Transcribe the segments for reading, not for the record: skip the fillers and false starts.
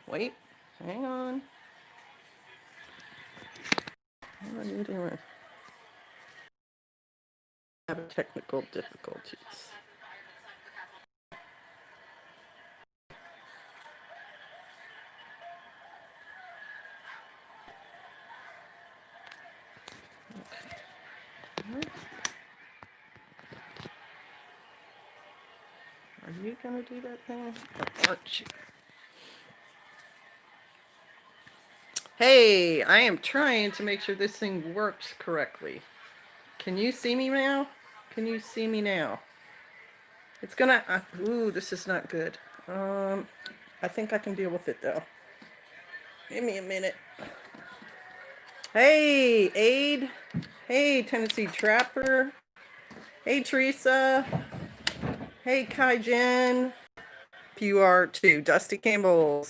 Wait, hang on. What are you doing? Having technical difficulties. Okay. Are you gonna do that thing? Or aren't you? Hey, I am trying to make sure this thing works correctly. Can you see me now? Can you see me now? It's gonna, ooh, this is not good. I think I can deal with it though. Give me a minute. Hey, Aid. Hey, Tennessee Trapper. Hey, Teresa. Hey, Kai-Jen. PR2. Dusty Campbell.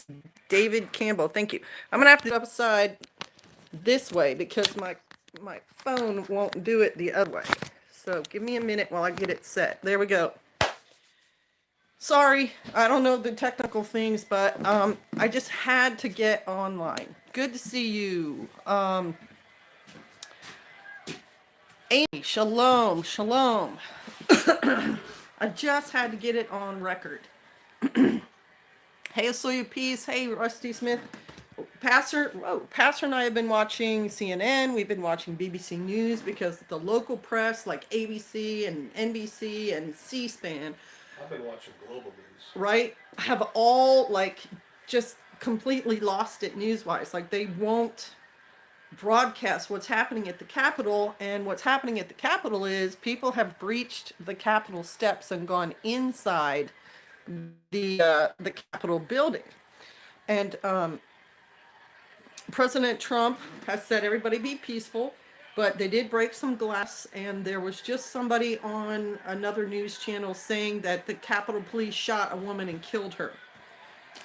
David Campbell. Thank you. I'm gonna have to go upside this way because my phone won't do it the other way. So give me a minute while I get it set. There we go. Sorry, I don't know the technical things, but I just had to get online. Good to see you. Amy, shalom, shalom. I just had to get it on record. Hey, Asuya Peace. Hey, Rusty Smith. Pastor and I have been watching CNN. We've been watching BBC News because the local press like ABC and NBC and C-SPAN, I've been watching global news. right, have all like just completely lost it news-wise. Like they won't broadcast what's happening at the Capitol, and what's happening at the Capitol is people have breached the Capitol steps and gone inside the Capitol building. And President Trump has said everybody be peaceful, but they did break some glass, and there was just somebody on another news channel saying that the Capitol Police shot a woman and killed her.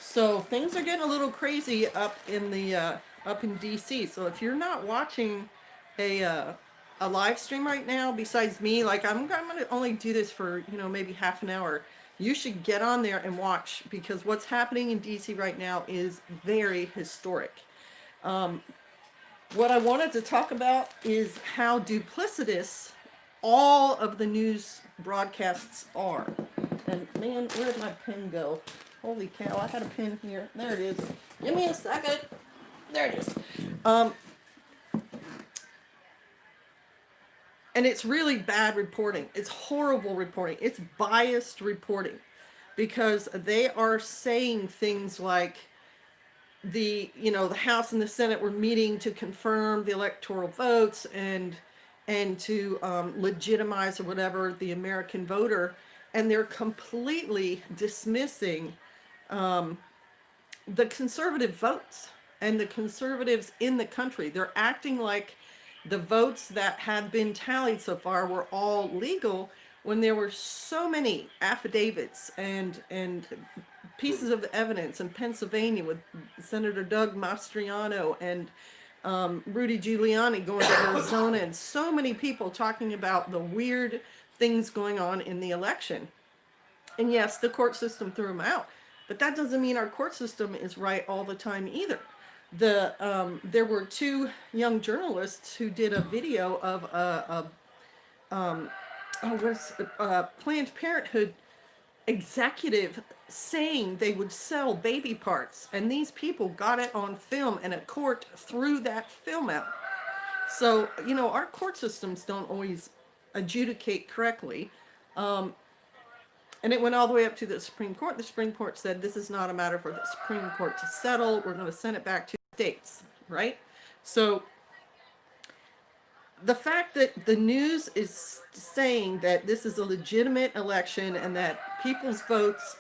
So things are getting a little crazy up in DC. So if you're not watching a live stream right now, besides me, like I'm gonna only do this for maybe half an hour. You should get on there and watch because what's happening in DC right now is very historic. What I wanted to talk about is how duplicitous all of the news broadcasts are. And man, where did my pen go? Holy cow, I had a pen here. There it is. Give me a second. There it is. And it's really bad reporting. It's horrible reporting. It's biased reporting because they are saying things like the House and the Senate were meeting to confirm the electoral votes and to legitimize or whatever the American voter, and they're completely dismissing the conservative votes and the conservatives in the country. They're acting like the votes that had been tallied so far were all legal when there were so many affidavits and pieces of evidence in Pennsylvania with Senator Doug Mastriano and Rudy Giuliani going to Arizona, and so many people talking about the weird things going on in the election. And yes, the court system threw them out, but that doesn't mean our court system is right all the time either. There were two young journalists who did a video of Planned Parenthood executive saying they would sell baby parts, and these people got it on film, and a court threw that film out. So our court systems don't always adjudicate correctly, and it went all the way up to the Supreme Court. The Supreme Court said this is not a matter for the Supreme Court to settle. We're going to send it back to states, right? So the fact that the news is saying that this is a legitimate election and that people's votes,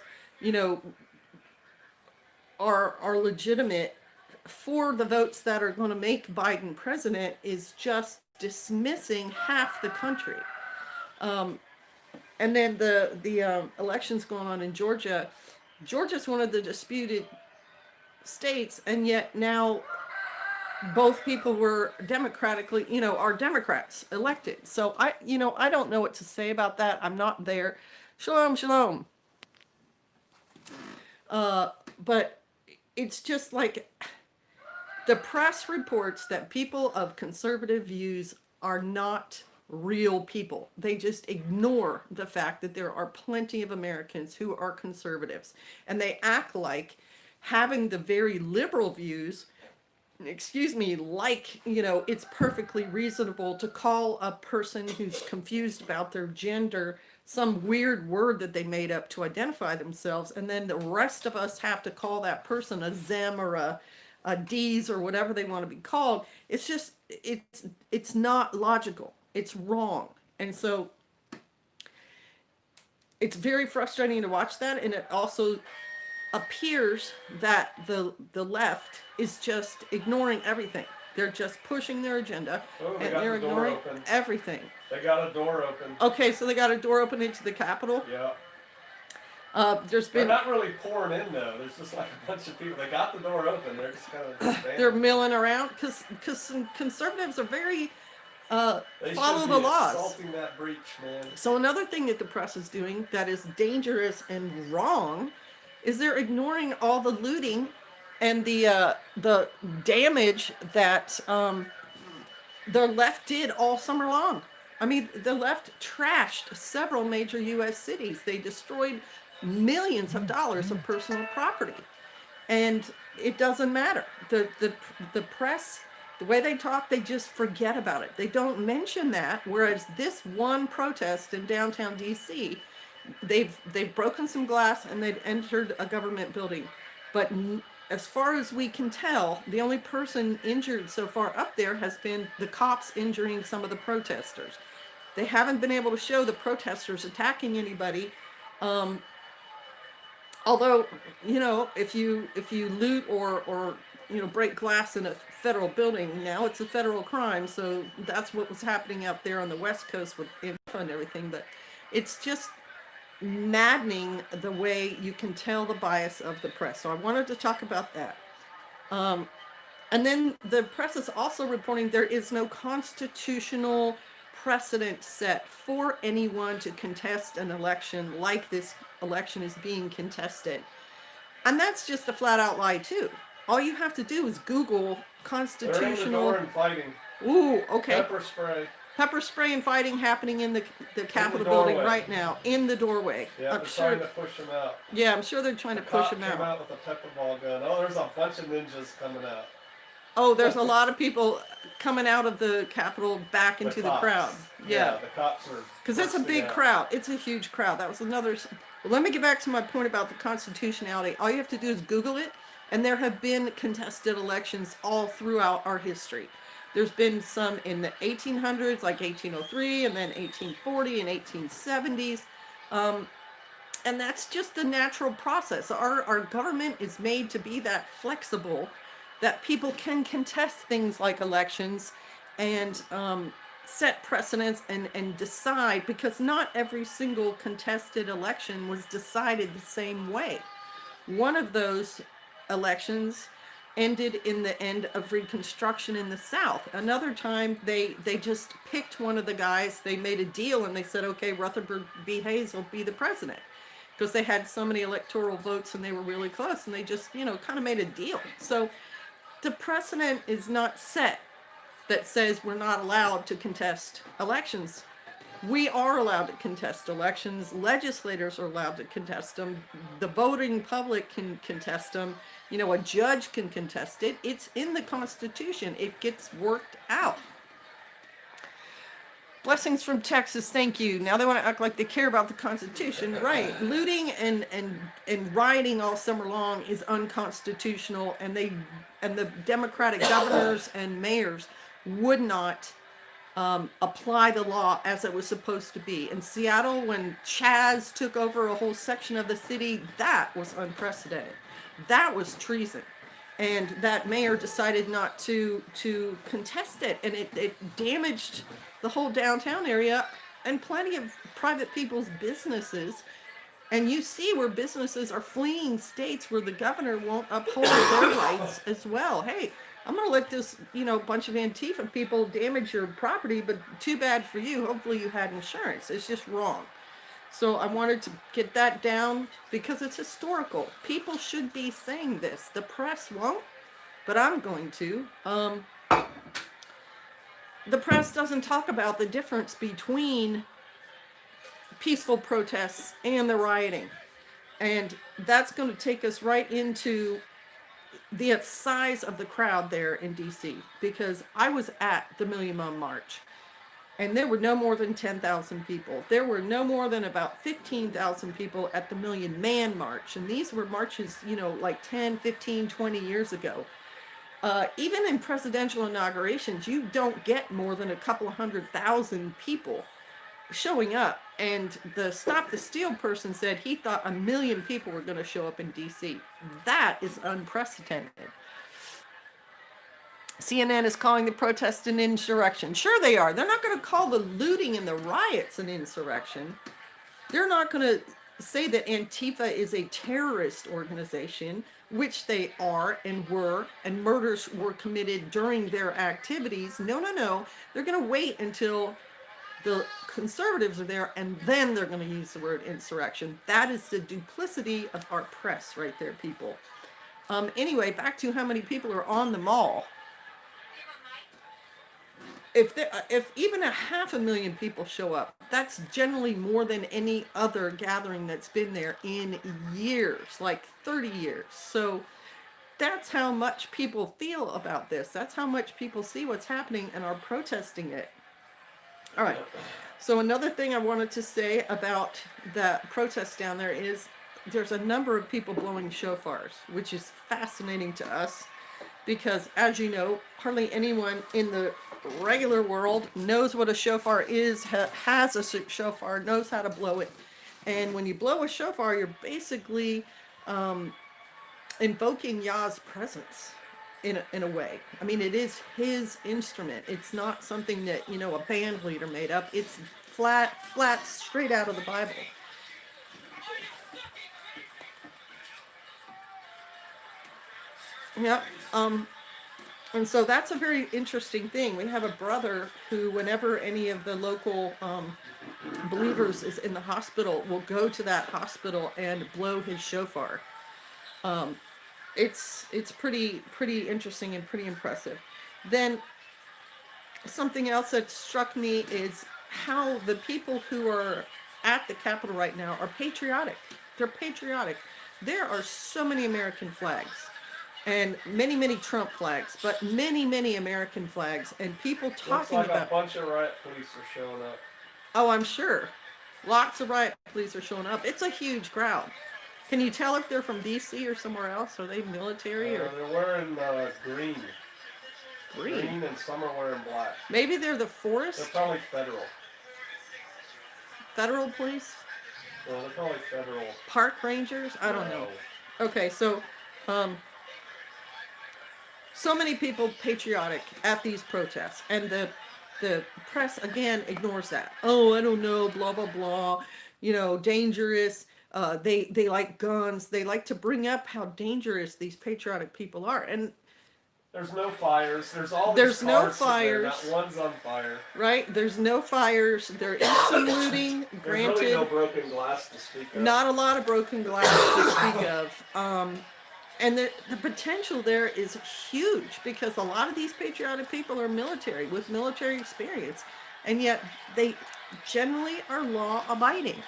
are legitimate for the votes that are going to make Biden president is just dismissing half the country. And then the elections going on in Georgia. Georgia's one of the disputed states, and yet now both people were democratically, are Democrats elected. So I don't know what to say about that. I'm not there. Shalom, shalom. But it's just like the press reports that people of conservative views are not real people. They just ignore the fact that there are plenty of Americans who are conservatives. And they act like having the very liberal views, excuse me, like, it's perfectly reasonable to call a person who's confused about their gender some weird word that they made up to identify themselves, and then the rest of us have to call that person a them or a D's or whatever they want to be called. It's just, it's not logical. It's wrong. And so it's very frustrating to watch that, and it also appears that the left is just ignoring everything. They're just pushing their agenda, Oh, they and got they're the door ignoring open. everything. They got a door open. Okay, so they got a door open into the Capitol. Yeah. There's They're been not really pouring in though. There's just like a bunch of people. They got the door open. They're just kind of standing. they're milling around because some conservatives are very They follow should the be laws. assaulting that breach, man. So another thing that the press is doing that is dangerous and wrong is they're ignoring all the looting and the damage that the left did all summer long. I mean, the left trashed several major U.S. cities. They destroyed millions of dollars of personal property, and it doesn't matter. The press, the way they talk, they just forget about it. They don't mention that. Whereas this one protest in downtown D.C., they've broken some glass and they've entered a government building, but as far as we can tell, the only person injured so far up there has been the cops injuring some of the protesters. They haven't been able to show the protesters attacking anybody. Although, if you loot or break glass in a federal building, now it's a federal crime. So that's what was happening out there on the West Coast with Infa and everything. But it's just maddening the way you can tell the bias of the press. So I wanted to talk about that. And then the press is also reporting there is no constitutional precedent set for anyone to contest an election like this election is being contested. And that's just a flat out lie too. All you have to do is Google constitutional. They're in the door and fighting. Ooh, okay. Pepper spray. Pepper spray and fighting happening in the Capitol building right now, in the doorway. Yeah, I'm they're sure. trying to push him out. Yeah, I'm sure they're trying to push him Came out. out with a pepper ball gun. Oh, there's a bunch of ninjas coming out. Oh, there's a lot of people coming out of the Capitol back into the crowd. Yeah, the cops are. because it's a big crowd. It's a huge crowd. That was another. Well, let me get back to my point about the constitutionality. All you have to do is Google it, and there have been contested elections all throughout our history. There's been some in the 1800s, like 1803, and then 1840 and 1870s. And that's just the natural process. Our government is made to be that flexible that people can contest things like elections and set precedents and decide, because not every single contested election was decided the same way. One of those elections ended in the end of Reconstruction in the South. Another time, they just picked one of the guys, they made a deal, and they said, okay, Rutherford B. Hayes will be the president. Because they had so many electoral votes and they were really close, and they just, kind of made a deal. So the precedent is not set that says we're not allowed to contest elections. We are allowed to contest elections. Legislators are allowed to contest them. The voting public can contest them. A judge can contest it. It's in the Constitution. It gets worked out. Blessings from Texas, thank you. Now they want to act like they care about the Constitution. Right. Looting and rioting all summer long is unconstitutional, and the Democratic governors and mayors would not apply the law as it was supposed to be. In Seattle, when Chaz took over a whole section of the city, that was unprecedented. That was treason. And that mayor decided not to contest it, and it damaged the whole downtown area and plenty of private people's businesses. And you see where businesses are fleeing states where the governor won't uphold their rights as well. Hey, I'm going to let this, bunch of Antifa people damage your property, but too bad for you. Hopefully you had insurance. It's just wrong. So I wanted to get that down because it's historical. People should be saying this. The press won't, but I'm going to. The press doesn't talk about the difference between peaceful protests and the rioting. And that's going to take us right into the size of the crowd there in DC, because I was at the Million Man March and there were no more than 10,000 people. There were no more than about 15,000 people at the Million Man March. And these were marches, like 10, 15, 20 years ago. Even in presidential inaugurations, you don't get more than a couple of 100,000 people showing up. And the Stop the Steal person said he thought 1 million people were going to show up in DC. That is unprecedented. CNN is calling the protest an insurrection. Sure they are. They're not going to call the looting and the riots an insurrection. They're not going to say that Antifa is a terrorist organization, which they are and were, and murders were committed during their activities. No, no, no. They're going to wait until the conservatives are there, and then they're going to use the word insurrection. That is the duplicity of our press right there, people. Anyway, back to how many people are on the mall. If even 500,000 people show up, that's generally more than any other gathering that's been there in years, like 30 years. So that's how much people feel about this. That's how much people see what's happening and are protesting it. All right. So another thing I wanted to say about the protests down there is there's a number of people blowing shofars, which is fascinating to us because, as you know, hardly anyone in the regular world knows what a shofar is, has a shofar, knows how to blow it. And when you blow a shofar, you're basically invoking Yah's presence in a way. I mean, it is his instrument. It's not something that, a band leader made up. It's flat, straight out of the Bible. Yeah. And so that's a very interesting thing. We have a brother who, whenever any of the local believers is in the hospital, will go to that hospital and blow his shofar. It's pretty interesting and pretty impressive. Then something else that struck me is how the people who are at the Capitol right now are patriotic. They're patriotic. There are so many American flags and many Trump flags, but many American flags, and people talking Looks like about. a bunch of riot police are showing up. Oh, I'm sure. Lots of riot police are showing up. It's a huge crowd. Can you tell if they're from DC or somewhere else? Are they military or They're wearing green. green? And some are wearing black. Maybe they're the They're forest probably federal. police, Well, they're probably federal. park rangers. I don't know. Okay, so so many people patriotic at these protests, and the press again ignores that. Oh, I don't know, blah blah blah. Dangerous. They like guns. They like to bring up how dangerous these patriotic people are, and there's no fires. There's all there's these no cars sitting there, fires. not one's on fire. Right? There's no fires. There is some looting. There's Granted, really no broken glass to speak of. not a lot of broken glass to speak of. And the potential there is huge because a lot of these patriotic people are military with military experience, and yet they generally are law abiding.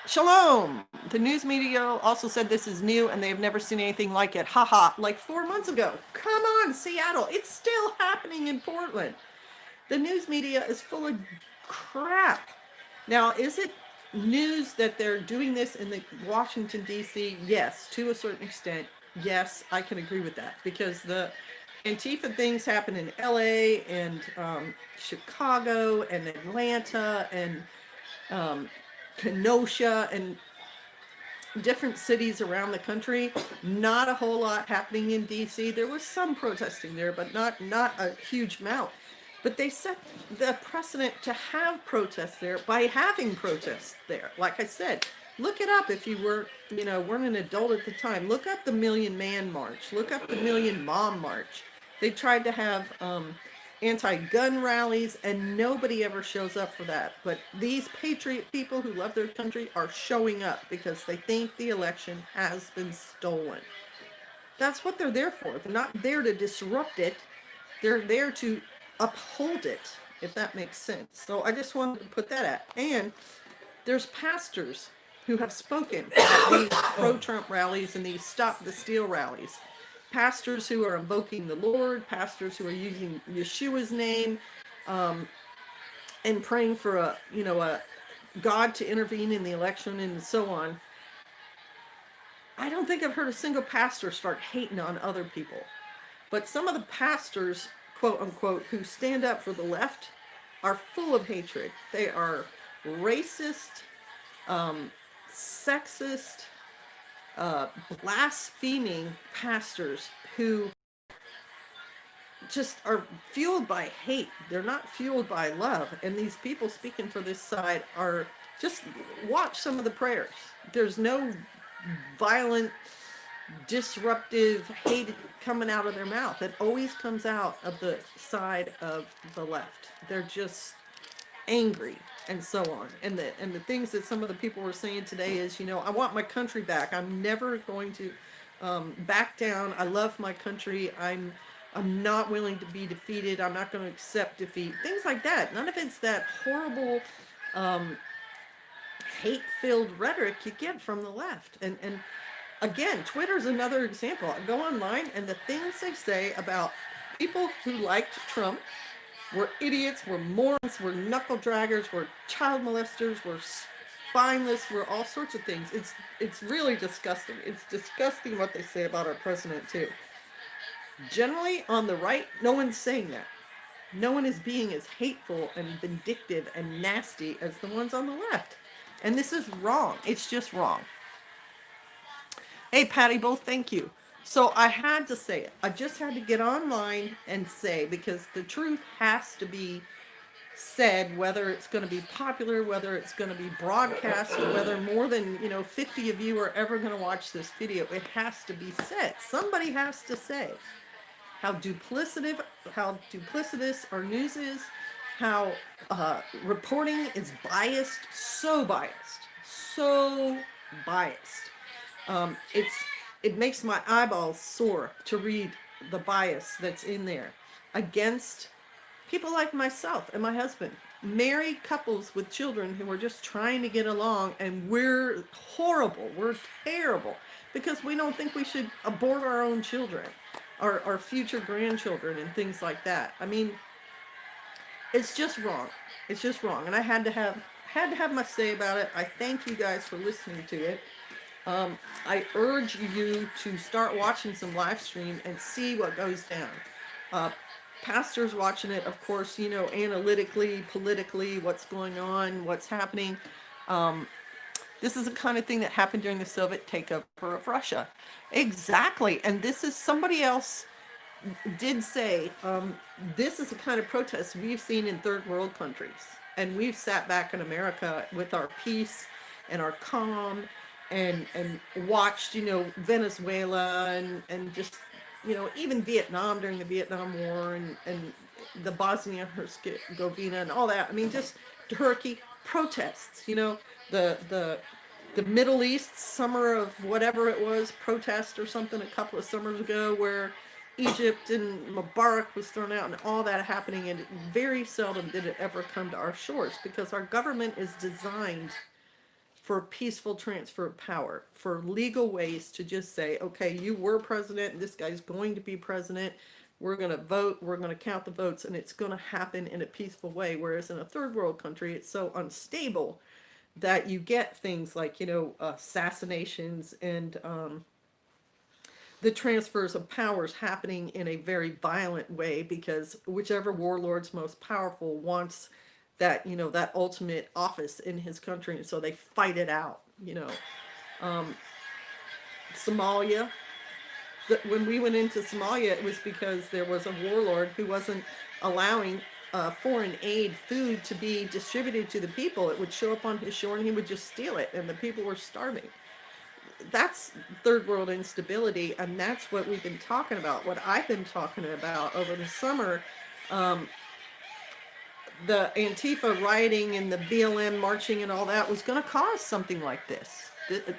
Shalom. The news media also said this is new and they've never seen anything like it. Haha, like 4 months ago. Come on, Seattle. It's still happening in Portland. The news media is full of crap. Now, is it news that they're doing this in the Washington, D.C.? Yes, to a certain extent. Yes, I can agree with that because the Antifa things happen in L.A. and Chicago and Atlanta and Kenosha and different cities around the country. Not a whole lot happening in DC. There was some protesting there, but not a huge amount. But they set the precedent to have protests there by having protests there. Like I said, look it up if you weren't an adult at the time. Look up the Million Man March. Look up the Million Mom March. They tried to have anti-gun rallies, and nobody ever shows up for that. But these patriot people who love their country are showing up because they think the election has been stolen. That's what they're there for. They're not there to disrupt it. They're there to uphold it, if that makes sense. So I just wanted to put that at. And there's pastors who have spoken at these pro-Trump rallies and these stop the steal rallies. Pastors who are invoking the Lord, pastors who are using Yeshua's name, and praying for a God to intervene in the election and so on. I don't think I've heard a single pastor start hating on other people. But some of the pastors, quote unquote, who stand up for the left are full of hatred. They are racist, sexist, blaspheming pastors who just are fueled by hate. They're not fueled by love. And these people speaking for this side are just watch some of the prayers. There's no violent, disruptive hate coming out of their mouth. It always comes out of the side of the left. They're just angry and so on. And the things that some of the people were saying today is, I want my country back. I'm never going to back down. I love my country. I'm not willing to be defeated. I'm not going to accept defeat. Things like that. None of it's that horrible hate-filled rhetoric you get from the left. And again, Twitter's another example. I go online and the things they say about people who liked Trump were idiots, were morons, were knuckle draggers, were child molesters, were spineless, were all sorts of things. It's really disgusting. It's disgusting what they say about our president too. Generally, on the right, no one's saying that. No one is being as hateful and vindictive and nasty as the ones on the left. And this is wrong. It's just wrong. Hey, Patty Bull, thank you. So I had to say it. I just had to get online and say, because the truth has to be said, whether it's going to be popular, whether it's going to be broadcast, or whether more than 50 of you are ever going to watch this video. It has to be said. Somebody has to say how duplicitous our news is, how reporting is biased, so biased. It makes my eyeballs sore to read the bias that's in there against people like myself and my husband, married couples with children who are just trying to get along, and we're horrible, we're terrible, because we don't think we should abort our own children, our future grandchildren and things like that. I mean, it's just wrong. It's just wrong. And I had to have my say about it. I thank you guys for listening to it. I urge you to start watching some live stream and see what goes down. Pastors watching it, of course, analytically, politically, what's going on, what's happening. This is the kind of thing that happened during the Soviet takeover of Russia. Exactly. And this is somebody else did say, this is the kind of protest we've seen in third world countries. And we've sat back in America with our peace and our calm and watched, Venezuela and just, even Vietnam during the Vietnam War and the Bosnia-Herzegovina and all that. I mean, just Turkey protests, the Middle East summer of whatever it was, protest or something a couple of summers ago where Egypt and Mubarak was thrown out and all that happening, and very seldom did it ever come to our shores because our government is designed for peaceful transfer of power, for legal ways to just say, okay, you were president, this guy's going to be president, we're going to vote, we're going to count the votes, and it's going to happen in a peaceful way. Whereas in a third world country, it's so unstable that you get things like, assassinations and the transfers of powers happening in a very violent way because whichever warlord's most powerful wants that, that ultimate office in his country. And so they fight it out, Somalia. When we went into Somalia, it was because there was a warlord who wasn't allowing foreign aid food to be distributed to the people. It would show up on his shore and he would just steal it, and the people were starving. That's third world instability, and that's what we've been talking about. What I've been talking about over the summer The Antifa rioting and the BLM marching and all that was going to cause something like this.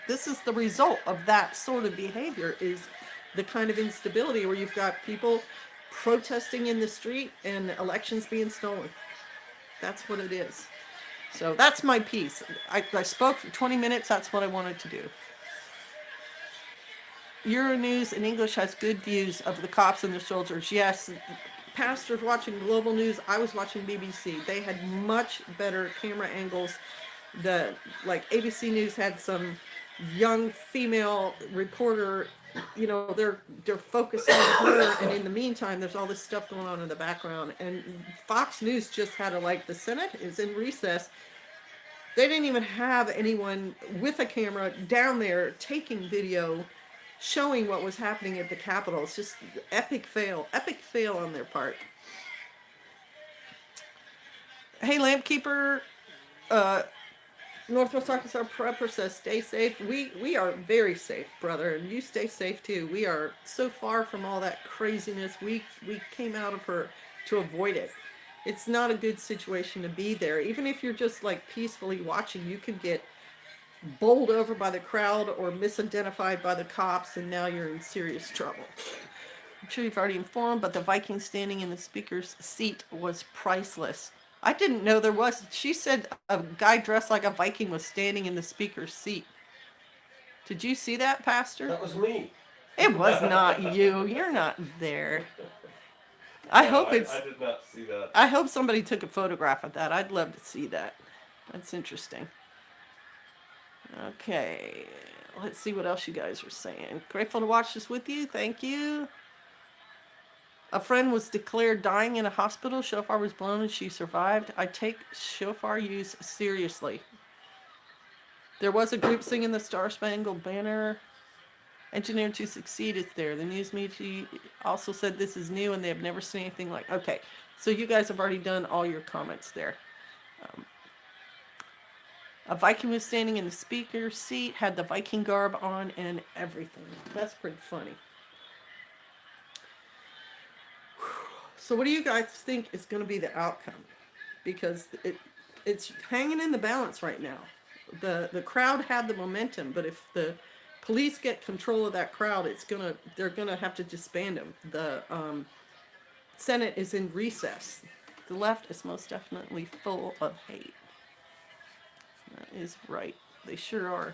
This is the result of that sort of behavior, is the kind of instability where you've got people protesting in the street and elections being stolen. That's what it is. So that's my piece. I spoke for 20 minutes. That's what I wanted to do. Euronews in English has good views of the cops and their soldiers. Yes, pastors watching global news. I was watching BBC. They had much better camera angles. The like ABC News had some young female reporter. You know, they're focused on her, and in the meantime, there's all this stuff going on in the background. And Fox News just had a like the Senate is in recess. They didn't even have anyone with a camera down there taking video showing what was happening at the Capitol. It's just epic fail on their part. Hey, Lampkeeper, Northwest Arkansas Prepper says, stay safe. We are very safe, brother, and you stay safe too. We are so far from all that craziness. We came out of her to avoid it. It's not a good situation to be there. Even if you're just like peacefully watching, you could get bowled over by the crowd or misidentified by the cops, and now you're in serious trouble. I'm sure you've already informed, but the Viking standing in the speaker's seat was priceless. I didn't know there was. She said a guy dressed like a Viking was standing in the speaker's seat. Did you see that, Pastor? That was me. It was not you. You're not there. No, I hope it's. I did not see that. I hope somebody took a photograph of that. I'd love to see that. That's interesting. Okay, let's see what else you guys are saying. Grateful to watch this with you. Thank you. A friend was declared dying in a hospital. Shofar was blown and she survived. I take shofar use seriously. There was a group singing the Star Spangled Banner. Engineered to Succeed is there. The news media also said this is new and they have never seen anything like. Okay, so you guys have already done all your comments there. A Viking was standing in the speaker's seat, had the Viking garb on and everything. That's pretty funny. So what do you guys think is going to be the outcome? Because it's hanging in the balance right now. The crowd had the momentum, but if the police get control of that crowd, they're gonna have to disband them. The Senate is in recess. The left is most definitely full of hate. That is right. They sure are.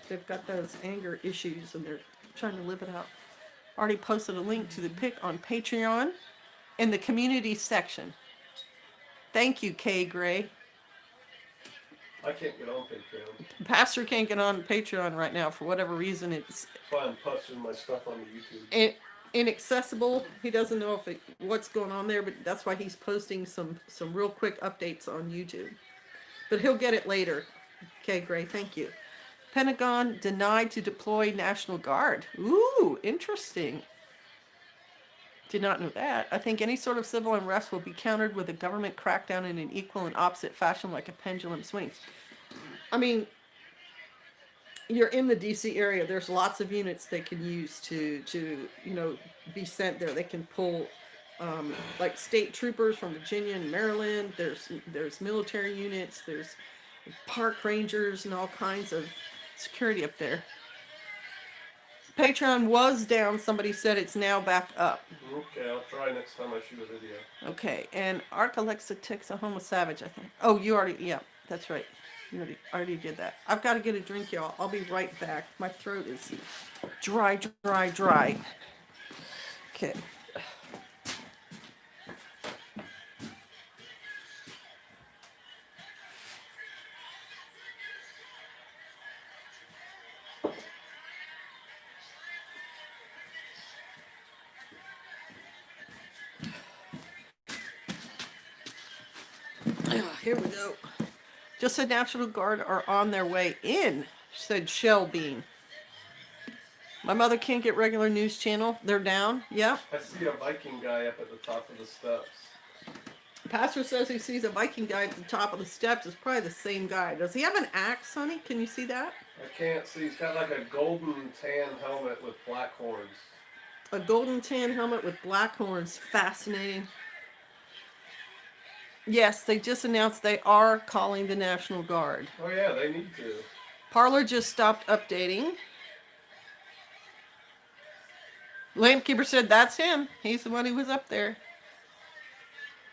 They've got those anger issues and they're trying to live it out. Already posted a link to the pic on Patreon in the community section. Thank you, Kay Gray. I can't get on Patreon. Pastor can't get on Patreon right now for whatever reason. It's That's why I'm posting my stuff on the YouTube. inaccessible. He doesn't know what's going on there, but that's why he's posting some real quick updates on YouTube. But he'll get it later. Okay, great. Thank you. Pentagon denied to deploy National Guard. Ooh, interesting. Did not know that. I think any sort of civil unrest will be countered with a government crackdown in an equal and opposite fashion like a pendulum swings. I mean, you're in the DC area. There's lots of units they can use to be sent there. They can pull like state troopers from Virginia and Maryland. There's military units. There's park rangers and all kinds of security up there. Patreon was down. Somebody said it's now back up. Okay, I'll try next time I shoot a video. Okay, and Arc Alexa ticks a homo savage, I think. Oh, you already, yeah, that's right. You already did that. I've got to get a drink, y'all. I'll be right back. My throat is dry. Okay. Here we go. Just said National Guard are on their way in, said Shell Bean. My mother can't get regular news channel. They're down. Yeah. I see a Viking guy up at the top of the steps. Pastor says he sees a Viking guy at the top of the steps. It's probably the same guy. Does he have an axe, honey? Can you see that? I can't see. He's got like a golden tan helmet with black horns. A golden tan helmet with black horns. Fascinating. Yes, they just announced they are calling the National Guard. Oh yeah, they need to. Parler just stopped updating. Lampkeeper said that's him. He's the one who was up there.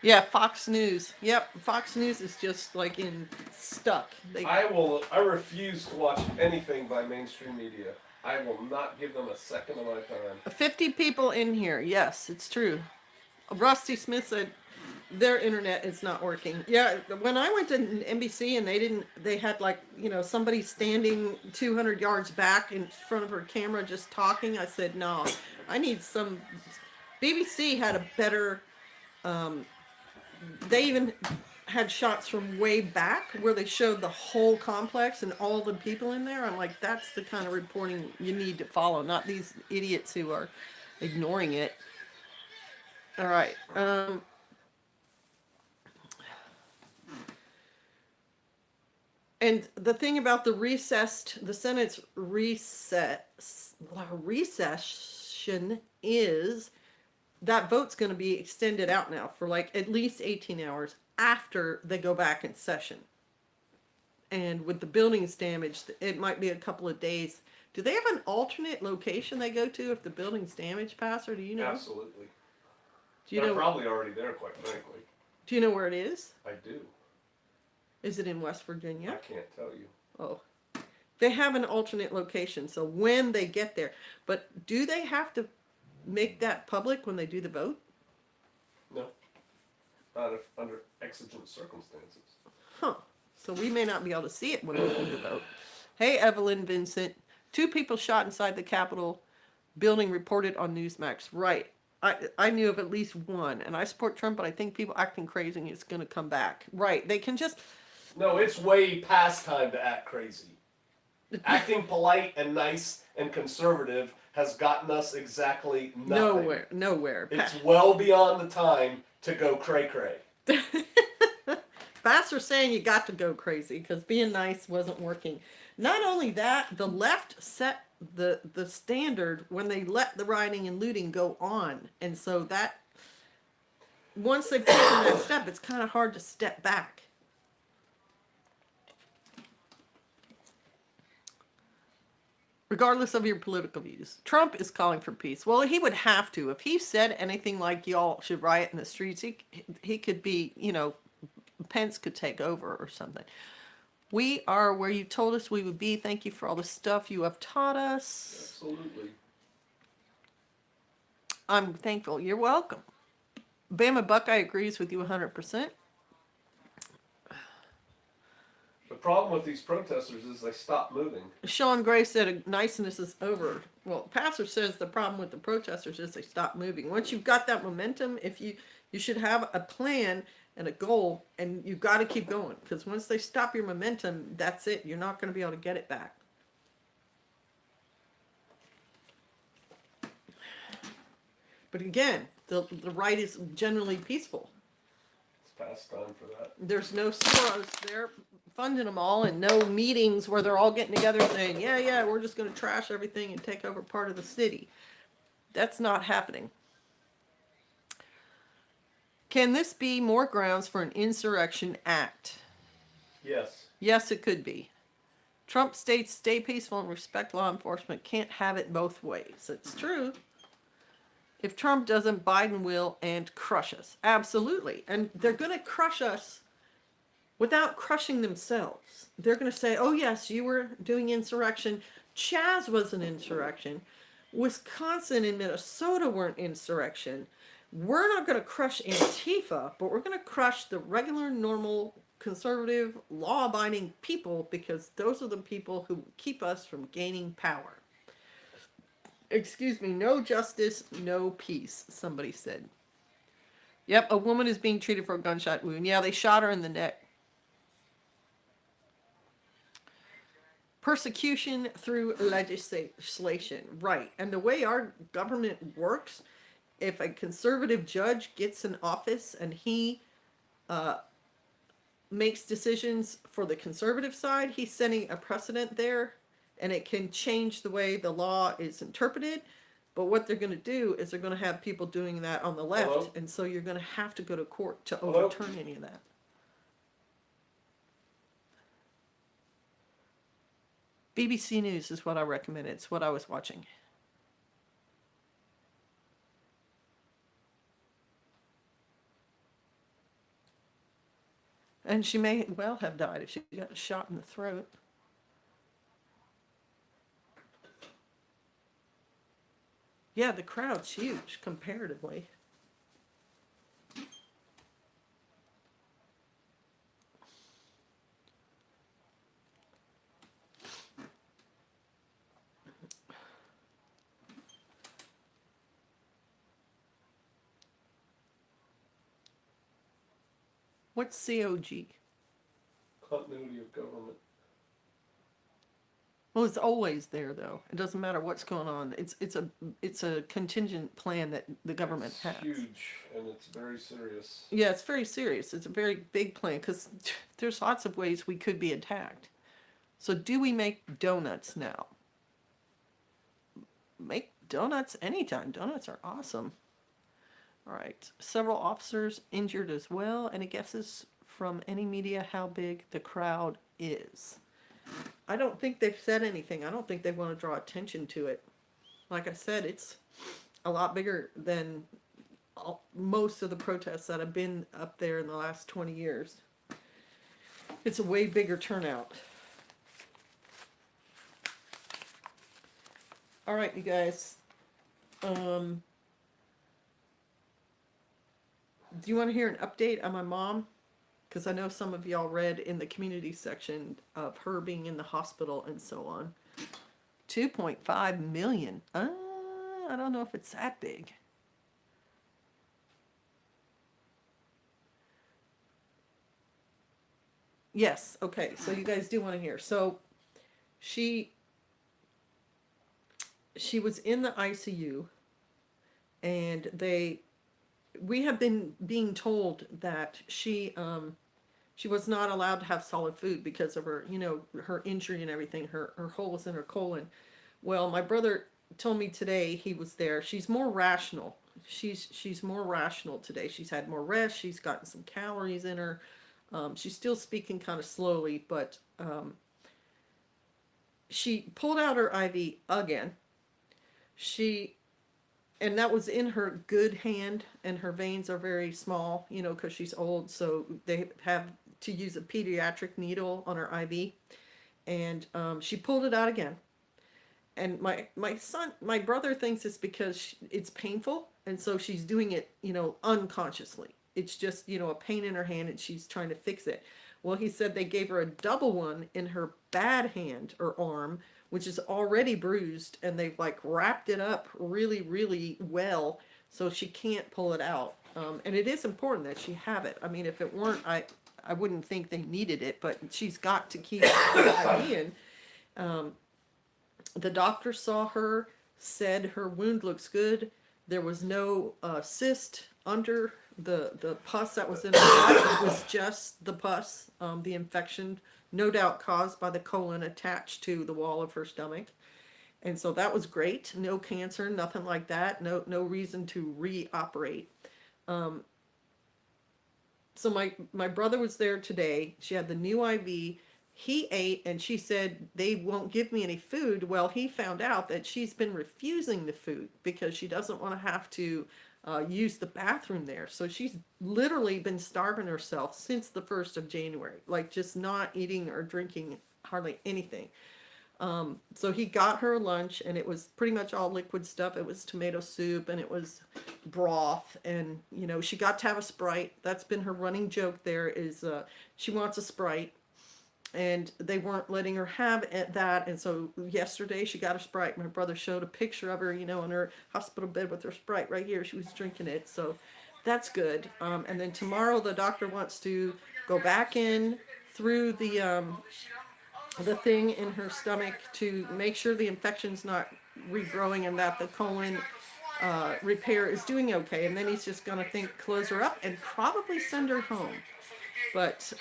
Yeah, Fox News. Yep, Fox News is just like in stuck. I refuse to watch anything by mainstream media. I will not give them a second of my time. 50 people in here. Yes, it's true. Rusty Smith said their internet is not working. Yeah, when I went to NBC and they had like, somebody standing 200 yards back in front of her camera just talking, I said, no, I need some. BBC had a better, they even had shots from way back where they showed the whole complex and all the people in there. I'm like, that's the kind of reporting you need to follow, not these idiots who are ignoring it. All right. And the thing about the Senate's recession is that vote's going to be extended out now for like at least 18 hours after they go back in session. And with the buildings damaged, it might be a couple of days. Do they have an alternate location they go to if the building's damaged, Pastor? Do you know? Absolutely. Do you They're know? probably already there, quite frankly. Do you know where it is? I do. Is it in West Virginia? I can't tell you. Oh. They have an alternate location, so when they get there. But do they have to make that public when they do the vote? No. Not if under exigent circumstances. Huh. So we may not be able to see it when we do the vote. Hey, Evelyn Vincent. 2 people shot inside the Capitol building reported on Newsmax. Right. I knew of at least one. And I support Trump, but I think people acting crazy is going to come back. Right. They can just... No, it's way past time to act crazy. Acting polite and nice and conservative has gotten us exactly nothing. Nowhere. It's well beyond the time to go cray-cray. Pastor's saying you got to go crazy because being nice wasn't working. Not only that, the left set the standard when they let the rioting and looting go on. And so that, once they've taken that step, it's kind of hard to step back. Regardless of your political views, Trump is calling for peace. Well, he would have to. If he said anything like y'all should riot in the streets, he could be, Pence could take over or something. We are where you told us we would be. Thank you for all the stuff you have taught us. Absolutely. I'm thankful. You're welcome. Bama Buckeye agrees with you 100%. The problem with these protesters is they stop moving. Sean Gray said niceness is over. Well, Pastor says the problem with the protesters is they stop moving. Once you've got that momentum, you should have a plan and a goal, and you've got to keep going. Because once they stop your momentum, that's it. You're not going to be able to get it back. But again, the right is generally peaceful. It's past time for that. There's no Soros there funding them all, and no meetings where they're all getting together saying, yeah, we're just going to trash everything and take over part of the city. That's not happening. Can this be more grounds for an insurrection act? Yes. Yes, it could be. Trump states stay peaceful and respect law enforcement. Can't have it both ways. It's true. If Trump doesn't, Biden will and crush us. Absolutely. And they're going to crush us without crushing themselves. They're going to say, oh, yes, you were doing insurrection. Chaz was an insurrection. Wisconsin and Minnesota weren't insurrection. We're not going to crush Antifa, but we're going to crush the regular, normal, conservative, law-abiding people because those are the people who keep us from gaining power. Excuse me, no justice, no peace, somebody said. Yep, a woman is being treated for a gunshot wound. Yeah, they shot her in the neck. Persecution through legislation. Right. And the way our government works, if a conservative judge gets in office and he makes decisions for the conservative side, he's setting a precedent there, and it can change the way the law is interpreted. But what they're going to do is they're going to have people doing that on the left, Hello? and so you're going to have to go to court to Hello? overturn any of that. BBC News is what I recommend. It's what I was watching. And she may well have died if she got shot in the throat. Yeah, the crowd's huge comparatively. What's COG? Continuity of government. Well, it's always there though. It doesn't matter what's going on. It's a contingent plan that the government It's has. huge, and it's very serious. Yeah, it's very serious. It's a very big plan because there's lots of ways we could be attacked. So, do we make donuts now? Make donuts anytime. Donuts are awesome. All right. Several officers injured as well. Any guesses from any media how big the crowd is? I don't think they've said anything. I don't think they want to draw attention to it. Like I said, it's a lot bigger than most of the protests that have been up there in the last 20 years. It's a way bigger turnout. All right, you guys. Do you want to hear an update on my mom? Because I know some of y'all read in the community section of her being in the hospital and so on. 2.5 million. I don't know if it's that big. Yes, okay, so you guys do want to hear. So she was in the ICU, and we have been being told that she was not allowed to have solid food because of her, her injury and everything, her holes in her colon. Well, my brother told me today he was there. She's more rational. She's more rational today. She's had more rest. She's gotten some calories in her. She's still speaking kind of slowly, but she pulled out her IV again. And that was in her good hand, and her veins are very small, because she's old, so they have to use a pediatric needle on her IV. And she pulled it out again. And my brother thinks it's because it's painful, and so she's doing it, unconsciously. It's just, a pain in her hand, and she's trying to fix it. Well, he said they gave her a double one in her bad hand or arm, which is already bruised, and they've like wrapped it up really, really well, so she can't pull it out. And it is important that she have it. I mean, if it weren't, I wouldn't think they needed it, but she's got to keep the IV in. The doctor saw her, said her wound looks good. There was no cyst under the pus that was in her gut. It was just the pus, the infection, no doubt caused by the colon attached to the wall of her stomach. And so that was great. No cancer, nothing like that. No reason to re-operate. So my brother was there today. She had the new IV. He ate, and she said they won't give me any food. Well, he found out that she's been refusing the food because she doesn't want to have to use the bathroom there. So she's literally been starving herself since the 1st of January, like just not eating or drinking hardly anything. So he got her lunch, and it was pretty much all liquid stuff. It was tomato soup, and it was broth, and she got to have a Sprite. That's been her running joke there, is she wants a Sprite, and they weren't letting her have that. And so yesterday she got a Sprite. My brother showed a picture of her, on her hospital bed with her Sprite right here. She was drinking it, so that's good. And then tomorrow the doctor wants to go back in through the thing in her stomach to make sure the infection's not regrowing and that the colon repair is doing okay. And then he's just going to close her up and probably send her home. But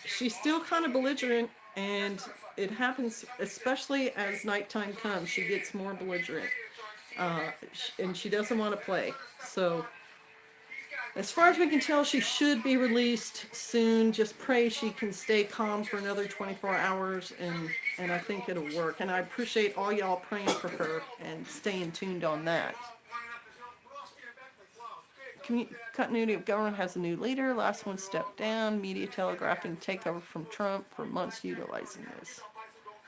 she's still kind of belligerent, and it happens especially as nighttime comes. She gets more belligerent. and she doesn't want to play. So, as far as we can tell, she should be released soon. Just pray she can stay calm for another 24 hours, and I think it'll work. And I appreciate all y'all praying for her and staying tuned on that. Continuity of government has a new leader. Last one stepped down. Media telegraphing takeover from Trump for months utilizing this.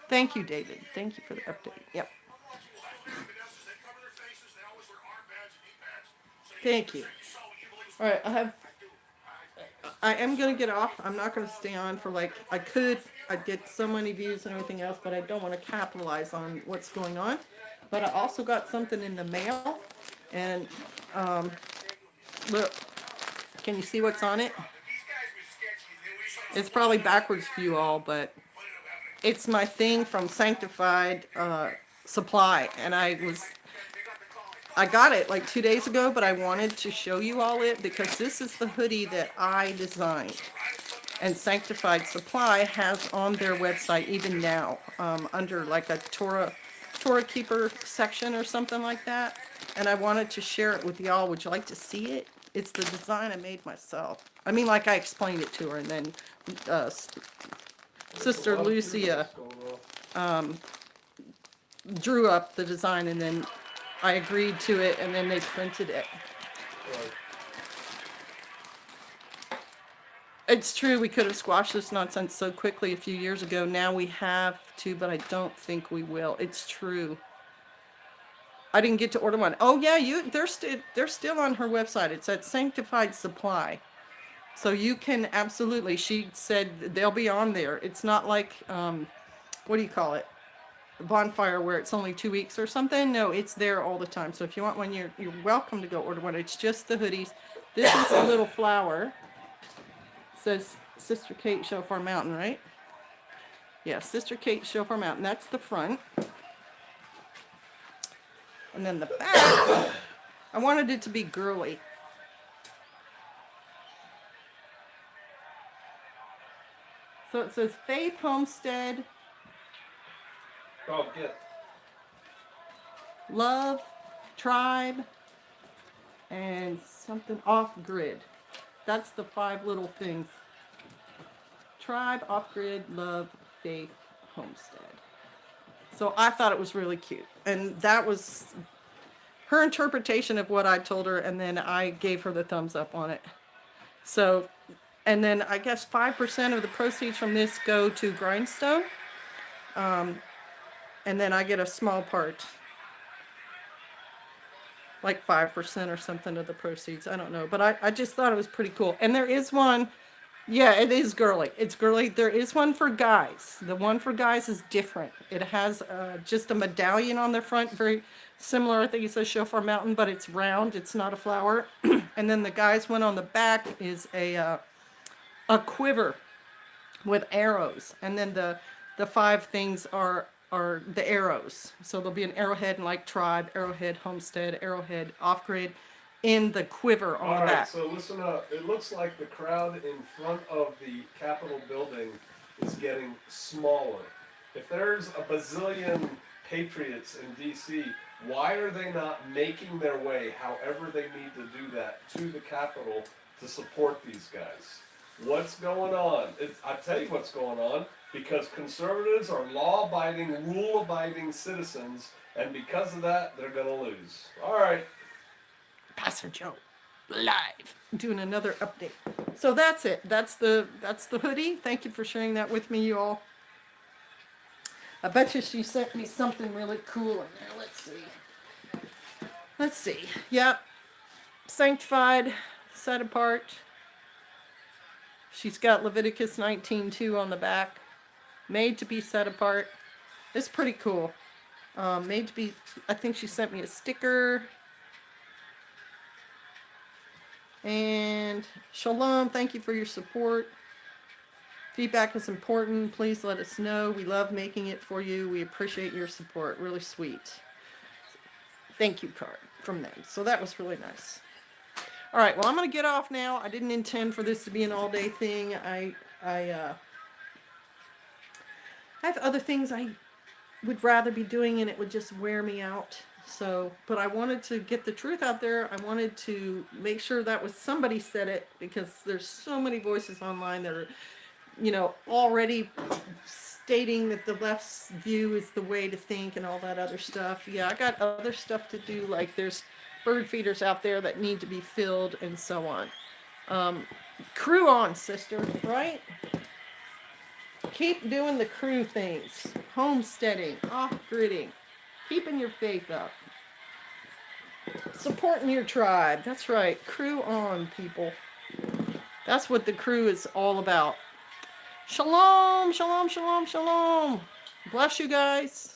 Thank you, David. Thank you for the update. Yep. Thank you. All right, I am gonna get off. I'm not gonna stay on for like I'd get so many views and everything else, but I don't want to capitalize on what's going on. But I also got something in the mail, and look, can you see what's on it? It's probably backwards for you all, but it's my thing from Sanctified Supply, and I got it like 2 days ago, but I wanted to show you all it because this is the hoodie that I designed. And Sanctified Supply has on their website, even now, under like a Torah Keeper section or something like that. And I wanted to share it with y'all. Would you like to see it? It's the design I made myself. I mean, like I explained it to her, and then Sister Lucia drew up the design, and then I agreed to it, and then they printed it. It's true, we could have squashed this nonsense so quickly a few years ago. Now we have to, but I don't think we will. It's true. I didn't get to order one. Oh yeah, they're still on her website. It's at Sanctified Supply. So you can absolutely, she said they'll be on there. It's not like, what do you call it? Bonfire where it's only 2 weeks or something. No, it's there all the time. So if you want one, you're welcome to go order one. It's just the hoodies. This is a little flower. It says Sister Kate Shofar Mountain, right? Yeah, Sister Kate Shofar Mountain. That's the front. And then the back, I wanted it to be girly. So it says Faith Homestead. Oh, get. Love, tribe, and something off grid. That's the 5 little things. Tribe, off grid, love, faith, homestead. So I thought it was really cute. And that was her interpretation of what I told her, and then I gave her the thumbs up on it. So, and then I guess 5% of the proceeds from this go to Grindstone. And then I get a small part, like 5% or something of the proceeds. I don't know, but I just thought it was pretty cool. And there is one, yeah, it is girly. It's girly. There is one for guys. The one for guys is different. It has just a medallion on the front, very similar. I think it says Shofar Mountain, but it's round. It's not a flower. And then the guys one on the back is a quiver with arrows. And then the 5 things are the arrows. So there'll be an arrowhead and like tribe, arrowhead, homestead, arrowhead, off-grid in the quiver on the back. So listen up. It looks like the crowd in front of the Capitol building is getting smaller. If there's a bazillion patriots in D.C., why are they not making their way, however they need to do that, to the Capitol to support these guys? What's going on? I tell you what's going on. Because conservatives are law-abiding, rule-abiding citizens, and because of that, they're going to lose. All right. Pastor Joe, live, doing another update. So that's it. That's the hoodie. Thank you for sharing that with me, you all. I bet you she sent me something really cool in there. Let's see. Yep. Sanctified, set apart. She's got Leviticus 19:2 on the back. Made to be set apart. It's pretty cool. Made to be, I think she sent me a sticker. And Shalom, thank you for your support. Feedback is important. Please let us know. We love making it for you. We appreciate your support. Really sweet. Thank you card from them. So that was really nice. All right, well, I'm going to get off now. I didn't intend for this to be an all-day thing. I have other things I would rather be doing, and it would just wear me out. So, but I wanted to get the truth out there. I wanted to make sure that was somebody said it, because there's so many voices online that are, already stating that the left's view is the way to think and all that other stuff. Yeah, I got other stuff to do. Like there's bird feeders out there that need to be filled and so on. Crew on, sister, right? Keep doing the crew things. Homesteading, off-gridding, keeping your faith up. Supporting your tribe. That's right. Crew on, people. That's what the crew is all about. Shalom, shalom, shalom, shalom. Bless you guys.